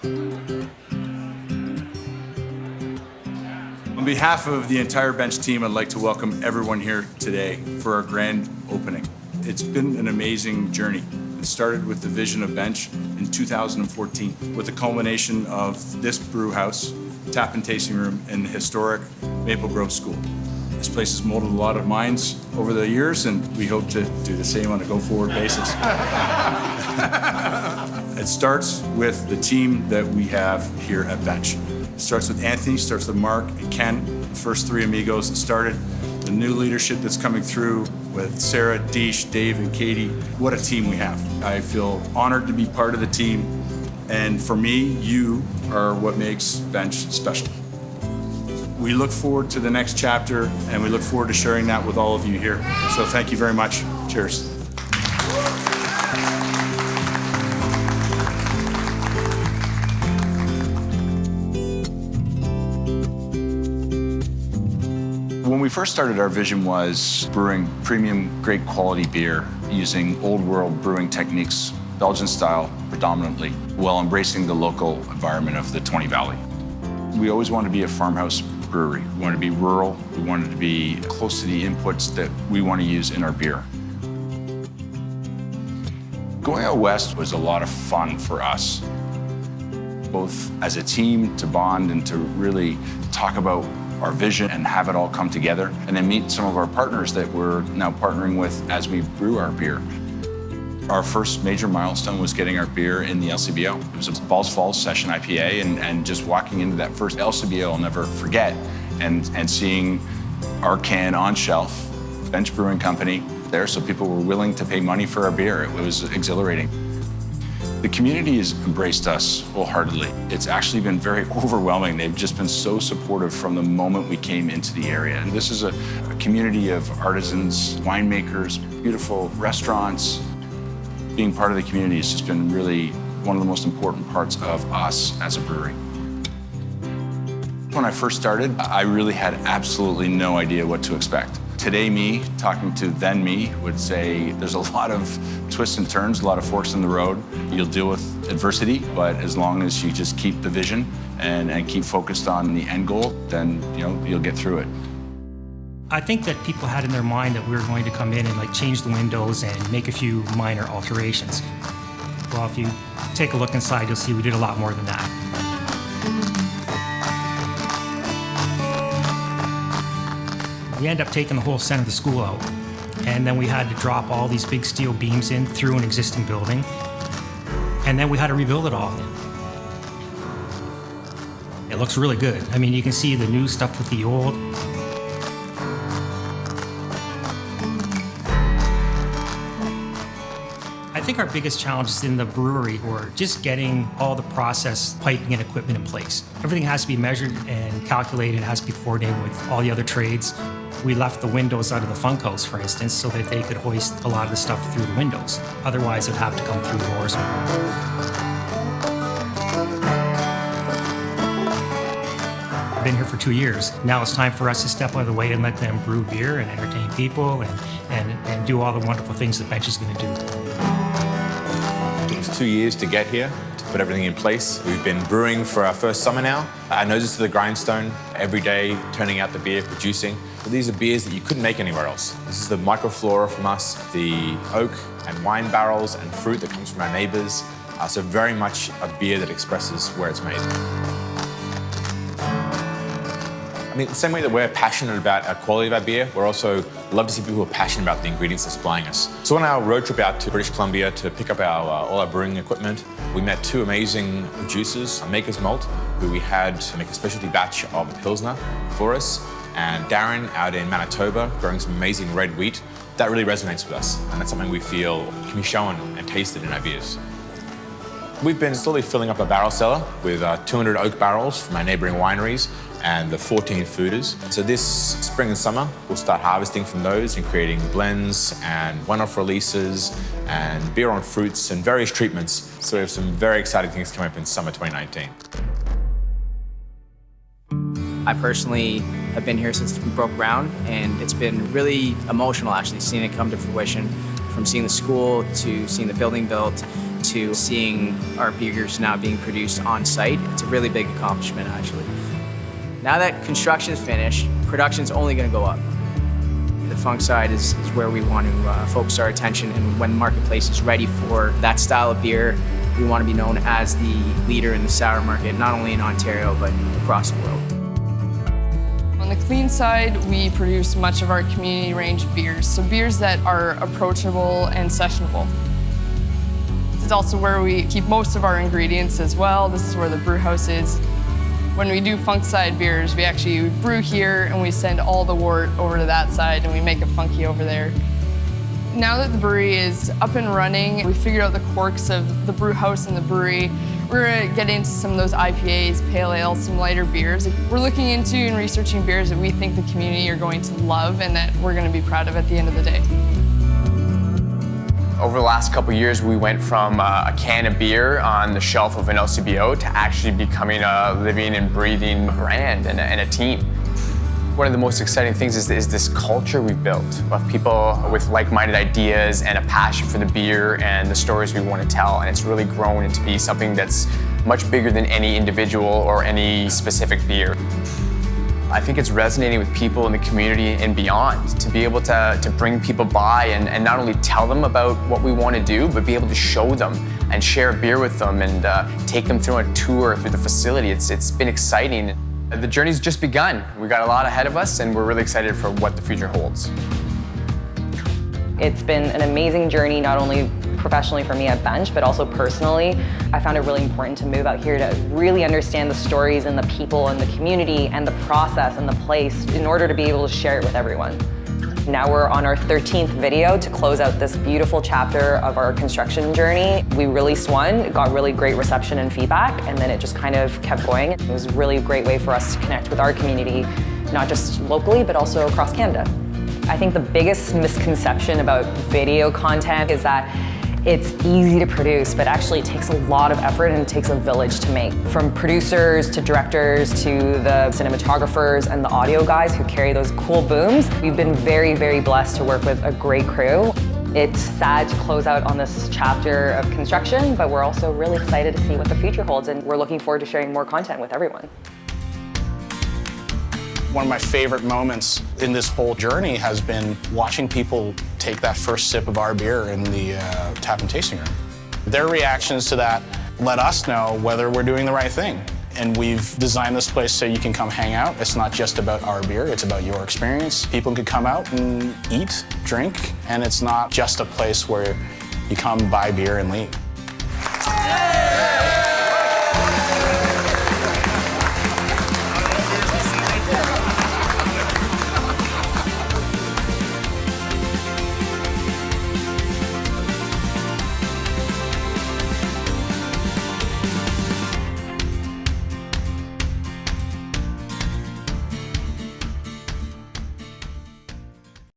On behalf of the entire bench team, I'd like to welcome everyone here today for our grand opening. It's been an amazing journey. It started with the vision of Bench in 2014 with the culmination of this brew house, tap and tasting room, and the historic Maple Grove School. This place has molded a lot of minds over the years, and we hope to do the same on a go-forward basis. It starts with the team that we have here at Bench. It starts with Anthony, starts with Mark and Ken, the first three amigos that started. The new leadership that's coming through with Sarah, Deesh, Dave, and Katie. What a team we have. I feel honored to be part of the team, and for me, you are what makes Bench special. We look forward to the next chapter, and we look forward to sharing that with all of you here. So thank you very much. Cheers. When we first started, our vision was brewing premium, great quality beer using old world brewing techniques, Belgian style predominantly, while embracing the local environment of the 20 Valley. We always wanted to be a farmhouse brewery. We wanted to be rural. We wanted to be close to the inputs that we want to use in our beer. Going out west was a lot of fun for us, both as a team to bond and to really talk about our vision and have it all come together, and then meet some of our partners that we're now partnering with as we brew our beer. Our first major milestone was getting our beer in the LCBO. It was a Balls Falls Session IPA, and just walking into that first LCBO I'll never forget, and seeing our can on shelf, Bench Brewing Company there, so people were willing to pay money for our beer. It was exhilarating. The community has embraced us wholeheartedly. It's actually been very overwhelming. They've just been so supportive from the moment we came into the area. And this is a community of artisans, winemakers, beautiful restaurants. Being part of the community has just been really one of the most important parts of us as a brewery. When I first started, I really had absolutely no idea what to expect. Today me, talking to then me, would say there's a lot of twists and turns, a lot of forks in the road. You'll deal with adversity, but as long as you just keep the vision and keep focused on the end goal, then you'll get through it. I think that people had in their mind that we were going to come in and change the windows and make a few minor alterations. Well, if you take a look inside, you'll see we did a lot more than that. We ended up taking the whole center of the school out, and then we had to drop all these big steel beams in through an existing building, and then we had to rebuild it all. It looks really good. I mean, you can see the new stuff with the old. I think our biggest challenges in the brewery were just getting all the process piping and equipment in place. Everything has to be measured and calculated, has to be coordinated with all the other trades. We left the windows out of the funk house, for instance, so that they could hoist a lot of the stuff through the windows. Otherwise, it'd have to come through doors. I've been here for 2 years. Now it's time for us to step out of the way and let them brew beer and entertain people and do all the wonderful things that Bench is going to do. It was 2 years to get here, to put everything in place. We've been brewing for our first summer now. Our noses to the grindstone, every day turning out the beer, producing. But these are beers that you couldn't make anywhere else. This is the microflora from us, the oak and wine barrels and fruit that comes from our neighbors. So very much a beer that expresses where it's made. I mean, the same way that we're passionate about our quality of our beer, we're also love to see people who are passionate about the ingredients they're supplying us. So on our road trip out to British Columbia to pick up all our brewing equipment, we met two amazing producers, Maker's Malt, who we had to make a specialty batch of a Pilsner for us, and Darren out in Manitoba growing some amazing red wheat. That really resonates with us, and that's something we feel can be shown and tasted in our beers. We've been slowly filling up our barrel cellar with 200 oak barrels from our neighboring wineries and the 14 fooders. So this spring and summer, we'll start harvesting from those and creating blends and one-off releases and beer on fruits and various treatments. So we have some very exciting things coming up in summer 2019. I personally have been here since we broke ground, and it's been really emotional actually seeing it come to fruition, from seeing the school to seeing the building built to seeing our beers now being produced on site. It's a really big accomplishment, actually. Now that construction's finished, production's only going to go up. The funk side is where we want to focus our attention, and when the marketplace is ready for that style of beer, we want to be known as the leader in the sour market, not only in Ontario, but across the world. On the clean side, we produce much of our community range beers, so beers that are approachable and sessionable. It's also where we keep most of our ingredients as well. This is where the brew house is. When we do funk side beers, we actually brew here and we send all the wort over to that side and we make a funky over there. Now that the brewery is up and running, we figured out the quirks of the brew house and the brewery. We're gonna get into some of those IPAs, pale ales, some lighter beers. We're looking into and researching beers that we think the community are going to love and that we're gonna be proud of at the end of the day. Over the last couple of years, we went from a can of beer on the shelf of an LCBO to actually becoming a living and breathing brand and a team. One of the most exciting things is this culture we've built of people with like-minded ideas and a passion for the beer and the stories we want to tell. And it's really grown into be something that's much bigger than any individual or any specific beer. I think it's resonating with people in the community and beyond to be able to bring people by and not only tell them about what we want to do, but be able to show them and share a beer with them and take them through a tour through the facility. It's been exciting. The journey's just begun. We got a lot ahead of us and we're really excited for what the future holds. It's been an amazing journey, not only professionally for me at Bench, but also personally. I found it really important to move out here to really understand the stories and the people and the community and the process and the place in order to be able to share it with everyone. Now we're on our 13th video to close out this beautiful chapter of our construction journey. We released one, it got really great reception and feedback, and then it just kind of kept going. It was really a great way for us to connect with our community, not just locally, but also across Canada. I think the biggest misconception about video content is that it's easy to produce, but actually it takes a lot of effort and it takes a village to make. From producers to directors to the cinematographers and the audio guys who carry those cool booms. We've been very, very blessed to work with a great crew. It's sad to close out on this chapter of construction, but we're also really excited to see what the future holds, and we're looking forward to sharing more content with everyone. One of my favorite moments in this whole journey has been watching people take that first sip of our beer in the tap and tasting room. Their reactions to that let us know whether we're doing the right thing. And we've designed this place so you can come hang out. It's not just about our beer, it's about your experience. People can come out and eat, drink, and it's not just a place where you come buy beer and leave.